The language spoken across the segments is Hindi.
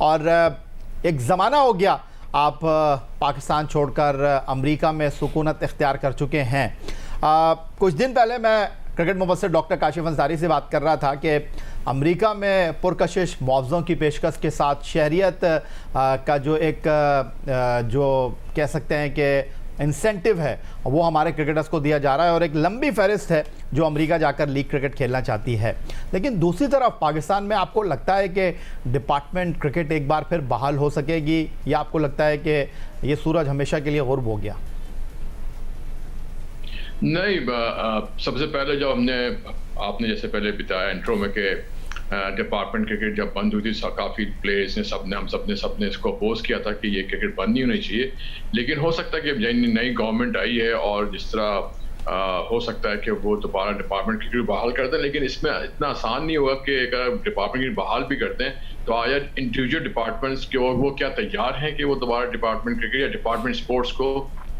और एक ज़माना हो गया आप पाकिस्तान छोड़कर अमेरिका में सुकूनत इख्तियार कर चुके हैं। कुछ दिन पहले मैं क्रिकेट मुबस्सिर डॉक्टर काशिफ अंसारी से बात कर रहा था कि अमेरिका में पुरकशिश मुआवज़ों की पेशकश के साथ शहरियत का जो एक जो कह सकते हैं कि इंसेंटिव है वो हमारे क्रिकेटर्स को दिया जा रहा है और एक लंबी फहरिस्त है जो अमेरिका जाकर लीग क्रिकेट खेलना चाहती है। लेकिन दूसरी तरफ पाकिस्तान में आपको लगता है कि डिपार्टमेंट क्रिकेट एक बार फिर बहाल हो सकेगी या आपको लगता है कि ये सूरज हमेशा के लिए गुर्ब हो गया? नहीं, सबसे पहले जब आपने जैसे पहले बताया इंट्रो में कि डिपार्टमेंट क्रिकेट जब बंद हुई थी, काफ़ी प्लेयर्स ने हम सबने इसको अपोज किया था कि ये क्रिकेट बंद नहीं होनी चाहिए। लेकिन हो सकता है कि नई गवर्नमेंट आई है और जिस तरह हो सकता है कि वो दोबारा डिपार्टमेंट क्रिकेट बहाल कर दें, लेकिन इसमें इतना आसान नहीं होगा कि अगर डिपार्टमेंट क्रिकेट बहाल भी करते हैं तो आया इंडिविजुअल डिपार्टमेंट्स के वो क्या तैयार हैं कि वो दोबारा डिपार्टमेंट क्रिकेट या डिपार्टमेंट स्पोर्ट्स को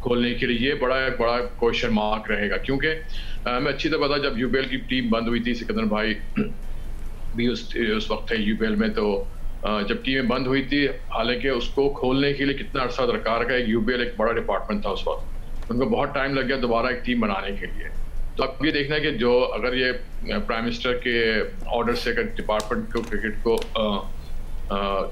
खोलने के लिए? ये बड़ा क्वेश्चन मार्क रहेगा, क्योंकि मैं अच्छी तरह पता जब यूबीएल की टीम बंद हुई थी, सिकंदर भाई भी उस वक्त थे यूबीएल में, तो जब टीमें बंद हुई थी, हालांकि उसको खोलने के लिए कितना अर्सा दरकार का, यूबीएल एक बड़ा डिपार्टमेंट था उस वक्त, उनको बहुत टाइम लग गया दोबारा एक टीम बनाने के लिए। तो अब ये देखना है कि जो अगर ये प्राइम मिनिस्टर के ऑर्डर से अगर डिपार्टमेंट को क्रिकेट को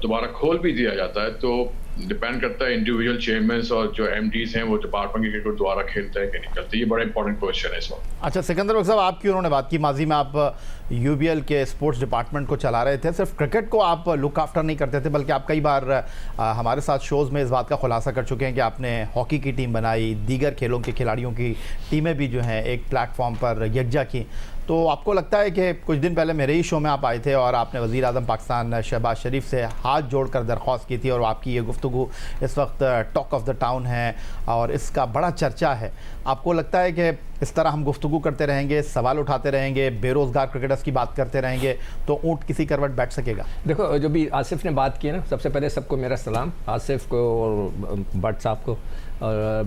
दोबारा खोल भी दिया जाता है तो डिपेंड करता है इंडिविजुअल चेयरमैन और जो एमडीज हैं वो डिपार्टमेंट क्रिकेट को दोबारा खेलते हैं कि नहीं खेलते। ये बड़ा इंपॉर्टेंट क्वेश्चन है इस वक्त। अच्छा सिकंदर बख्श साहब, आपकी उन्होंने बात की, माजी में आप यूबीएल के स्पोर्ट्स डिपार्टमेंट को चला रहे थे, सिर्फ क्रिकेट को आप लुक आफ्टर नहीं करते थे बल्कि आप कई बार हमारे साथ शोज़ में इस बात का खुलासा कर चुके हैं कि आपने हॉकी की टीम बनाई, दीगर खेलों के खिलाड़ियों की टीमें भी जो हैं एक प्लेटफॉर्म पर यकजा की। तो आपको लगता है कि कुछ दिन पहले मेरे ही शो में आप आए थे और आपने वज़ीर आज़म पाकिस्तान शहबाज शरीफ से हाथ जोड़कर दरख्वास्त की थी और आपकी ये गुफ्तगू इस वक्त टॉक ऑफ द टाउन है और इसका बड़ा चर्चा है। आपको लगता है कि इस तरह हम गुफ्तगू करते रहेंगे, सवाल उठाते रहेंगे, बेरोज़गार क्रिकेटर्स की बात करते रहेंगे तो ऊँट किसी करवट बैठ सकेगा? देखो, जो भी आसिफ ने बात की है ना, सबसे पहले सबको मेरा सलाम, आसिफ को और भट्ट साहब को।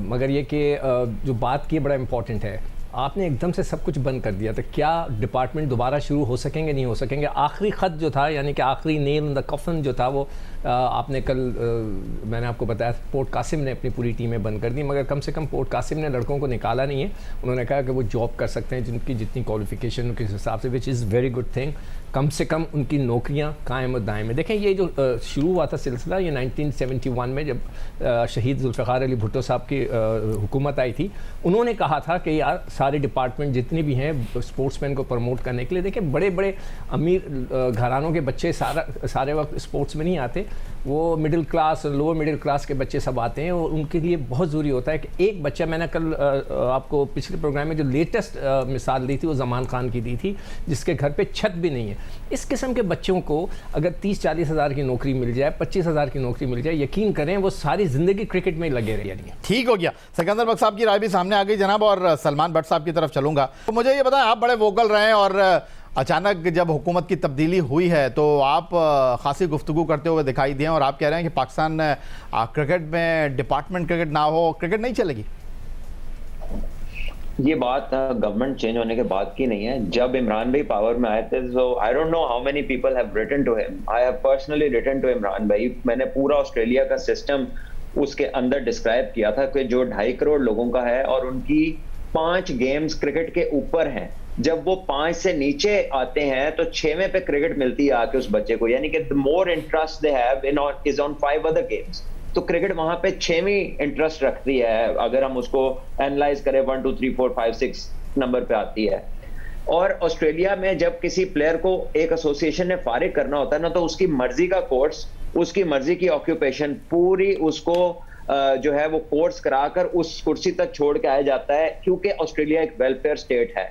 मगर ये कि जो बात की बड़ा इम्पॉर्टेंट है, आपने एकदम से सब कुछ बंद कर दिया तो क्या डिपार्टमेंट दोबारा शुरू हो सकेंगे? नहीं हो सकेंगे। आखिरी ख़त जो था, यानी कि आखिरी नेल इन द कफन जो था, वो आपने कल मैंने आपको बताया पोर्ट कासिम ने अपनी पूरी टीमें बंद कर दी, मगर कम से कम पोर्ट कासिम ने लड़कों को निकाला नहीं है। उन्होंने कहा कि वो जॉब कर सकते हैं जिनकी जितनी क्वालिफिकेशन के हिसाब से, which is very good thing. कम से कम उनकी नौकरियां कायम और दायम में। देखें, ये जो शुरू हुआ था सिलसिला, ये 1971 में जब शहीद जुल्फ़िकार अली भुट्टो साहब की हुकूमत आई थी, उन्होंने कहा था कि यार सारे डिपार्टमेंट जितने भी हैं स्पोर्ट्समैन को प्रमोट करने के लिए, देखें बड़े बड़े अमीर घरानों के बच्चे सारे वक्त स्पोर्ट्स में नहीं आते, वो middle class, lower middle class के बच्चे सब आते हैं और उनके लिए बहुत ज़रूरी होता है कि एक बच्चा, मैंने कल आपको पिछले प्रोग्राम में जो लेटेस्ट मिसाल दी थी वो जमान खान की दी थी, जिसके घर पे छत भी नहीं है। इस किस्म के बच्चों को अगर 30-40 हज़ार की नौकरी मिल जाए, 25 हज़ार की नौकरी मिल जाए, यकीन करें वो सारी ज़िंदगी क्रिकेट में ही लगे रहेंगे। ठीक हो गया। सिकंदर बख्श साहब की राय भी सामने आ गई जनाब, और सलमान भट्ट साहब की तरफ चलूँगा। तो मुझे ये बताएं, आप बड़े वोकल रहे हैं और अचानक जब हुकूमत की तब्दीली हुई है तो आप खासी गुफ्तगू करते हुए दिखाई दिए और आप कह रहे हैं कि पाकिस्तान क्रिकेट में डिपार्टमेंट क्रिकेट ना हो, क्रिकेट नहीं चलेगी। ये बात गवर्नमेंट चेंज होने के बाद की नहीं है। जब इमरान भाई पावर में आए थे, so I don't know how many people have written to him, I have personally written to Imran भाई। मैंने पूरा ऑस्ट्रेलिया का सिस्टम उसके अंदर डिस्क्राइब किया था कि जो 2.5 करोड़ लोगों का है और उनकी 5 गेम्स क्रिकेट के ऊपर हैं। जब वो 5 से नीचे आते हैं तो 6वें पे क्रिकेट मिलती है आके उस बच्चे को, यानी कि the more interest they have in is on 5 other games. तो क्रिकेट वहां पे 6वीं इंटरेस्ट रखती है, अगर हम उसको एनालाइज करें 1 2 3 4 5 6 नंबर पे आती है। और ऑस्ट्रेलिया में जब किसी प्लेयर को एक एसोसिएशन ने फारिग करना होता है ना, तो उसकी मर्जी का कोर्स, उसकी मर्जी की ऑक्यूपेशन पूरी उसको जो है वो कोर्स कराकर उस कुर्सी तक छोड़ के आया जाता है, क्योंकि ऑस्ट्रेलिया एक वेलफेयर स्टेट है।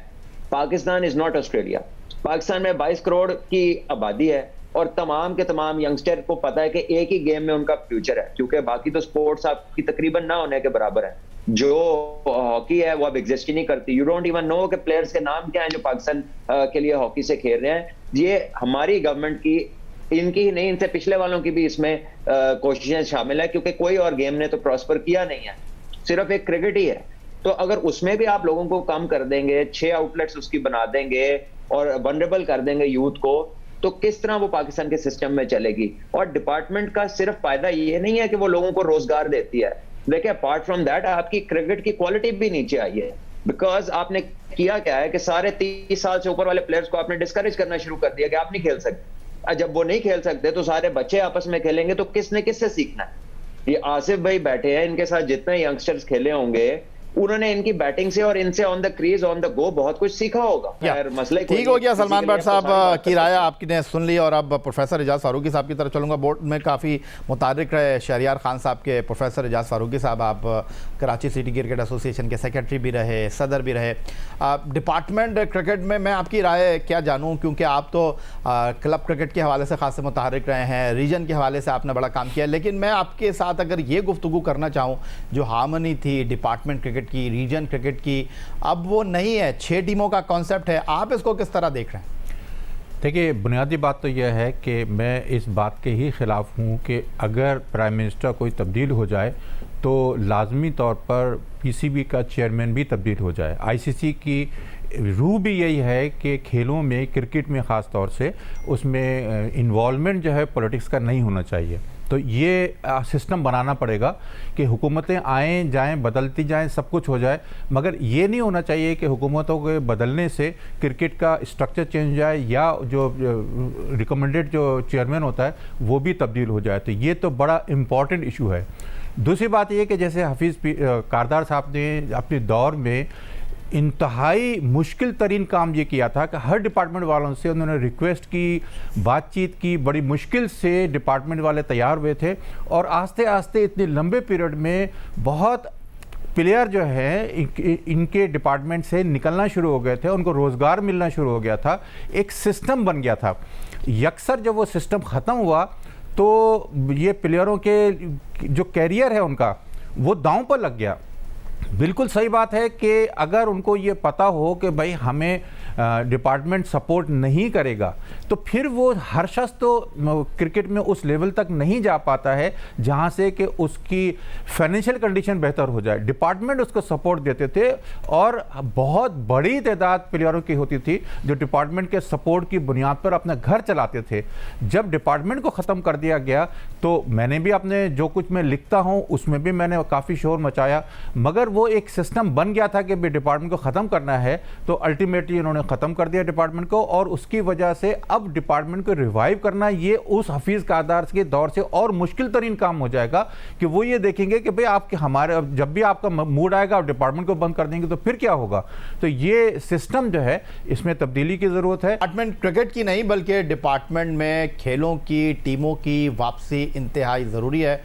Pakistan is not Australia. Pakistan में 22 करोड़ की आबादी है और तमाम के तमाम यंगस्टर को पता है कि एक ही गेम में उनका फ्यूचर है, क्योंकि बाकी तो स्पोर्ट्स आपकी तकरीबन ना होने के बराबर है। जो हॉकी है वो अब एग्जिस्ट ही नहीं करती। यू डोंट इवन नो कि प्लेयर्स के नाम क्या हैं जो पाकिस्तान के लिए हॉकी से खेल रहे हैं। ये हमारी गवर्नमेंट की, इनकी ही नहीं, इनसे पिछले वालों की भी इसमें कोशिशें शामिल है, क्योंकि कोई और गेम ने तो प्रॉस्पर किया नहीं है, सिर्फ एक क्रिकेट ही है। तो अगर उसमें भी आप लोगों को कम कर देंगे, 6 आउटलेट्स उसकी बना देंगे और वनरेबल कर देंगे यूथ को, तो किस तरह वो पाकिस्तान के सिस्टम में चलेगी। और डिपार्टमेंट का सिर्फ फायदा ये नहीं है कि वो लोगों को रोजगार देती है, देखिए अपार्ट फ्रॉम दैट आपकी क्रिकेट की क्वालिटी भी नीचे आई है। बिकॉज आपने किया क्या है कि सारे 30 साल से ऊपर वाले प्लेयर्स को आपने डिस्करेज करना शुरू कर दिया कि आप नहीं खेल सकते। जब वो नहीं खेल सकते तो सारे बच्चे आपस में खेलेंगे, तो किसने किससे सीखना है। ये आसिफ भाई बैठे हैं, इनके साथ जितने यंगस्टर्स खेले होंगे उन्होंने इनकी बैटिंग से और इनसे on the crease on the go बहुत कुछ सीखा होगा। खैर मसला ठीक हो गया। सलमान भट्ट साहब की राय आपने सुन ली और अब प्रोफेसर एजाज फारूकी साहब की तरफ चलूंगा। बोर्ड में काफ़ी मुतारिक रहे शहरियार खान साहब के प्रोफेसर एजाज फारूकी साहब, आप कराची सिटी क्रिकेट एसोसिएशन के सेक्रेटरी भी रहे, सदर भी रहे। डिपार्टमेंट क्रिकेट में मैं आपकी राय क्या जानूँ, क्योंकि आप तो क्लब क्रिकेट के हवाले से खास मुतारिक रहे हैं, रीजन के हवाले से आपने बड़ा काम किया, लेकिन मैं आपके साथ अगर ये गुफ्तगू करना चाहूँ, जो हार्मनी थी डिपार्टमेंट क्रिकेट की, रीजन क्रिकेट की, अब वो नहीं है। 6 टीमों का कॉन्सेप्ट है, आप इसको किस तरह देख रहे हैं? देखिए, बुनियादी बात तो यह है कि मैं इस बात के ही ख़िलाफ़ हूँ कि अगर प्राइम मिनिस्टर कोई तब्दील हो जाए तो लाजमी तौर पर पीसीबी का चेयरमैन भी तब्दील हो जाए। आईसीसी की रूह भी यही है कि खेलों में, क्रिकेट में ख़ास तौर से, उसमें इन्वॉल्वमेंट जो है पॉलिटिक्स का नहीं होना चाहिए। तो ये सिस्टम बनाना पड़ेगा कि हुकूमतें आएँ जाएं, बदलती जाएं, सब कुछ हो जाए, मगर ये नहीं होना चाहिए कि हुकूमतों के बदलने से क्रिकेट का स्ट्रक्चर चेंज हो जाए या जो रिकमेंडेड जो चेयरमैन होता है वो भी तब्दील हो जाए। तो ये तो बड़ा इम्पॉर्टेंट इशू है। दूसरी बात ये कि जैसे हफीज़ कारदार साहब ने अपने दौर में इंतहाई मुश्किल तरीन काम ये किया था कि हर डिपार्टमेंट वालों से उन्होंने रिक्वेस्ट की, बातचीत की, बड़ी मुश्किल से डिपार्टमेंट वाले तैयार हुए थे और आस्ते आस्ते इतने लंबे पीरियड में बहुत प्लेयर जो है इनके डिपार्टमेंट से निकलना शुरू हो गए थे, उनको रोज़गार मिलना शुरू हो गया था, एक सिस्टम बन गया था। यकसर जब वो सिस्टम ख़त्म हुआ तो ये प्लेयरों के जो कैरियर है उनका वो दांव पर लग गया। बिल्कुल सही बात है कि अगर उनको ये पता हो कि भाई हमें डिपार्टमेंट सपोर्ट नहीं करेगा तो फिर वो हर शख्स तो क्रिकेट में उस लेवल तक नहीं जा पाता है जहां से कि उसकी फाइनेंशियल कंडीशन बेहतर हो जाए। डिपार्टमेंट उसको सपोर्ट देते थे और बहुत बड़ी तादाद प्लेयरों की होती थी जो डिपार्टमेंट के सपोर्ट की बुनियाद पर अपना घर चलाते थे। जब डिपार्टमेंट को ख़त्म कर दिया गया तो मैंने भी अपने जो कुछ मैं लिखता हूँ उसमें भी मैंने काफ़ी शोर मचाया, मगर वो एक सिस्टम बन गया था कि भाई डिपार्टमेंट को ख़त्म करना है तो अल्टीमेटली उन्होंने ख़त्म कर दिया डिपार्टमेंट को। और उसकी वजह से अब डिपार्टमेंट को रिवाइव करना ये उस हफीज़ कारदार के दौर से और मुश्किल तरीन काम हो जाएगा कि वो ये देखेंगे कि भाई आपके हमारे जब भी आपका मूड आएगा आप डिपार्टमेंट को बंद कर देंगे तो फिर क्या होगा। तो ये सिस्टम जो है इसमें तब्दीली की ज़रूरत है। डिपार्टमेंट क्रिकेट की नहीं बल्कि डिपार्टमेंट में खेलों की टीमों की वापसी इंतहाई ज़रूरी है।